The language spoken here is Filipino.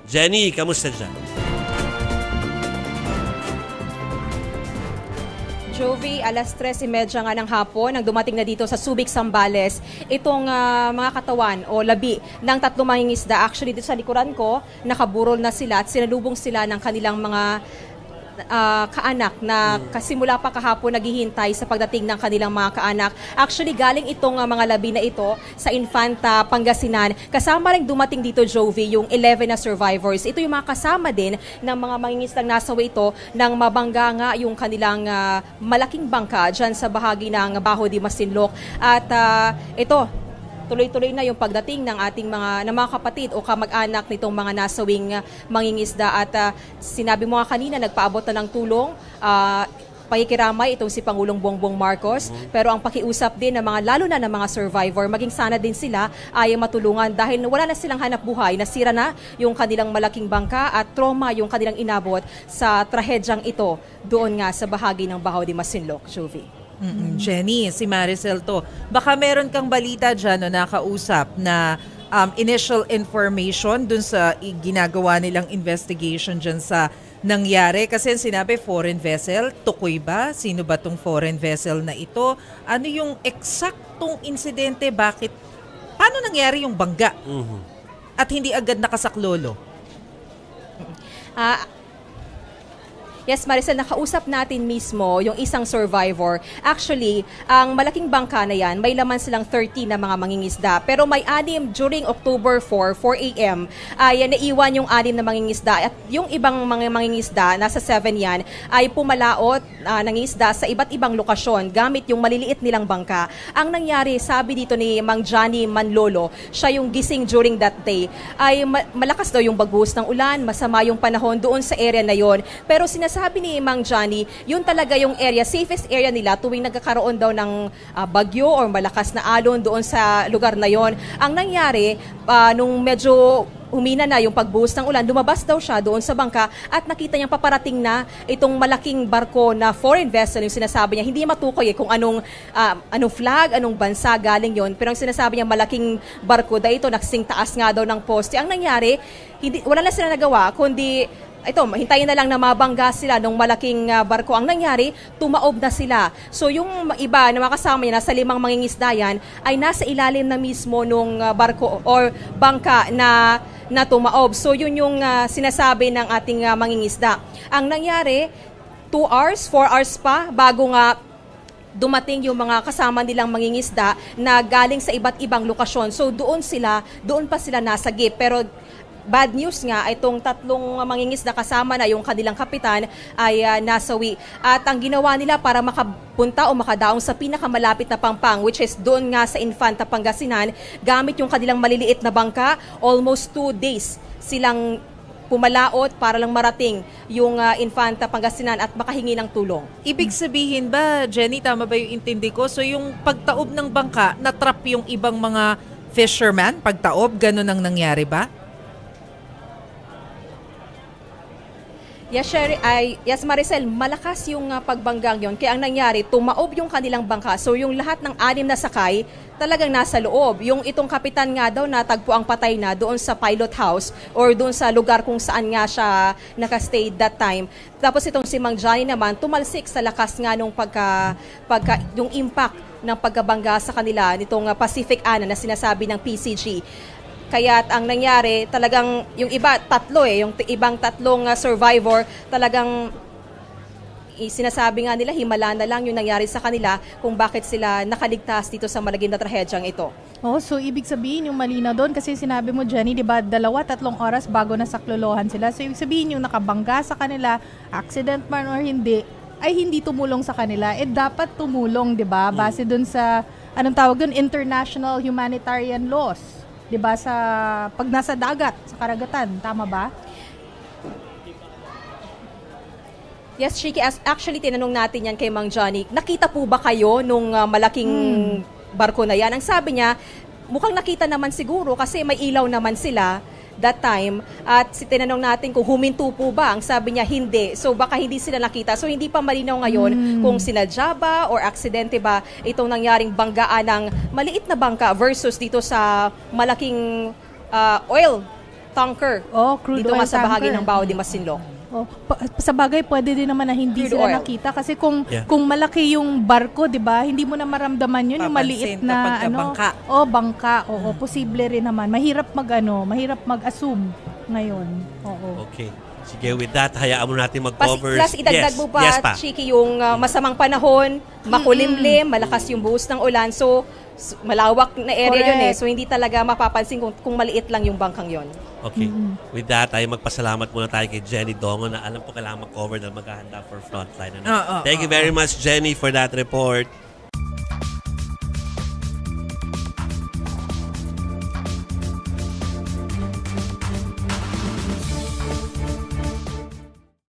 Jenny, kamusta dyan? Jovi, alas 3:30 nga ng hapon nang dumating na dito sa Subic, Zambales itong mga katawan o labi ng 3 mangingisda. Actually, dito sa likuran ko, nakaburol na sila at sinalubong sila ng kanilang mga kaanak na kasimula pa kahapon naghihintay sa pagdating ng kanilang mga kaanak. Actually, galing itong mga labi na ito sa Infanta, Pangasinan. Kasama rin dumating dito, Jovi, yung 11 na survivors. Ito yung mga kasama din ng mga mangingisdang nasawi ito nang mabangga nga yung kanilang malaking bangka dyan sa bahagi ng Baho de Masinloc. At ito, tuloy-tuloy na yung pagdating ng ating mga kapatid o kamag-anak nitong mga nasawing mangingisda. At sinabi mo nga kanina, nagpaabot na ng tulong, pakikiramay itong si Pangulong Bongbong Marcos. Pero ang pakiusap din ng mga, lalo na ng mga survivor, maging sana din sila ay matulungan dahil wala na silang hanap buhay, nasira na yung kanilang malaking bangka at trauma yung kanilang inabot sa trahedyang ito doon nga sa bahagi ng Baho de Masinloc, Jovi. Jenny, si Maricel to. Baka meron kang balita dyan no, nakausap na initial information dun sa ginagawa nilang investigation dyan sa nangyari. Kasi sinabi foreign vessel, tukoy ba? Sino ba tong foreign vessel na ito? Ano yung eksaktong insidente? Bakit? Paano nangyari yung bangga? At hindi agad nakasaklolo? Yes, Maricel, nakausap natin mismo yung isang survivor. Actually, ang malaking bangka na yan, may laman silang 30 na mga mangingisda. Pero may 6 during October 4 a.m. ay naiwan yung 6 na mangingisda. At yung ibang mga mangingisda, nasa 7 yan, ay pumalaot ng isda sa iba't ibang lokasyon gamit yung maliliit nilang bangka. Ang nangyari, sabi dito ni Mang Johnny Manlolo, siya yung gising during that day, ay malakas daw yung bagos ng ulan, masama yung panahon doon sa area na yon. Pero sabi ni Mang Johnny, yun talaga yung area, safest area nila tuwing nagkakaroon daw ng bagyo or malakas na alon doon sa lugar na yon. Ang nangyari, nung medyo humina na yung pagbuhos ng ulan, lumabas daw siya doon sa bangka at nakita niyang paparating na itong malaking barko na foreign vessel. Yung sinasabi niya, hindi matukoy kung anong flag, anong bansa galing yon. Pero ang sinasabi niya, malaking barko dahil ito, naksing taas nga daw ng poste. Ang nangyari, wala na sila nagawa, kundi hintayin na lang na mabangga sila ng malaking barko. Ang nangyari, tumaob na sila. So yung iba na makasama niya, nasa 5 mangingisda yan, ay nasa ilalim na mismo nung barko or bangka na tumaob. So yun yung sinasabi ng ating mangingisda. Ang nangyari, 2 hours, 4 hours pa bago nga dumating yung mga kasama nilang mangingisda na galing sa iba't ibang lokasyon. So doon pa sila nasagip. Pero bad news nga, itong 3 mangingisda kasama na yung kanilang kapitan ay nasawi. At ang ginawa nila para makapunta o makadaong sa pinakamalapit na Pampang, which is doon nga sa Infanta, Pangasinan, gamit yung kanilang maliliit na bangka, almost 2 days silang pumalaot para lang marating yung Infanta, Pangasinan at makahingi ng tulong. Ibig sabihin ba, Jenny, tama ba yung intindi ko? So yung pagtaob ng bangka, natrap yung ibang mga fisherman? Pagtaob, ganun ang nangyari ba? Yes, Maricel, malakas yung pagbanggang yon. Kaya ang nangyari, tumaob yung kanilang bangka. So yung lahat ng 6 na sakay, talagang nasa loob. Yung itong kapitan nga daw natagpo ang patay na doon sa pilot house or doon sa lugar kung saan nga siya nakastay that time. Tapos itong si Mang Johnny naman, tumalsik sa lakas nga nung yung impact ng pagkabangga sa kanila nitong Pacific Ana na sinasabi ng PCG. Kaya ang nangyari, talagang yung iba, 3 yung ibang 3 survivor, talagang sinasabi nga nila, himala na lang yung nangyari sa kanila kung bakit sila nakaligtas dito sa malagim na trahedyang ito. Oh, so ibig sabihin yung malinaw doon kasi sinabi mo, Jenny, di ba, 2-3 oras bago nasaklolohan sila. So ibig sabihin yung nakabangga sa kanila, accident man or hindi, ay hindi tumulong sa kanila. Dapat tumulong, di ba? Base doon sa, anong tawag doon, international humanitarian laws. Diba, pag nasa dagat, sa karagatan, tama ba? Yes, Shiki, actually tinanong natin yan kay Mang Johnny, nakita po ba kayo nung malaking barko na yan? Ang sabi niya, mukhang nakita naman siguro kasi may ilaw naman sila that time. At tinanong natin kung huminto po ba, ang sabi niya hindi. So baka hindi sila nakita. So hindi pa malinaw ngayon kung sinadya ba or aksidente ba itong nangyaring banggaan ng maliit na bangka versus dito sa malaking oil tanker crude dito oil nga sa bahagi tanker. ng Bao de Masinloc. Sa bagay, pwede din naman na hindi Crude sila oil. nakita kasi kung malaki yung barko, 'di ba? Hindi mo na maramdaman yun, yung maliit Papansin na kapag bangka. bangka. Oo, posible rin naman. Mahirap mag-assume ngayon. Oo. Okay. Sige, with that, hayaan mo natin mag-cover. Plus, idagdag mo pa, Yes, pa. Chiki, yung masamang panahon, makulimlim, malakas yung buhos ng ulan. So, malawak na area yun eh. Correct. So, hindi talaga mapapansin kung maliit lang yung bangkang yun. Okay. With that, ay magpasalamat muna tayo kay Jenny Dongo na alam ko kailangan mag-cover dahil maghahanda for Frontline. Oo, Thank you very much, Jenny, for that report.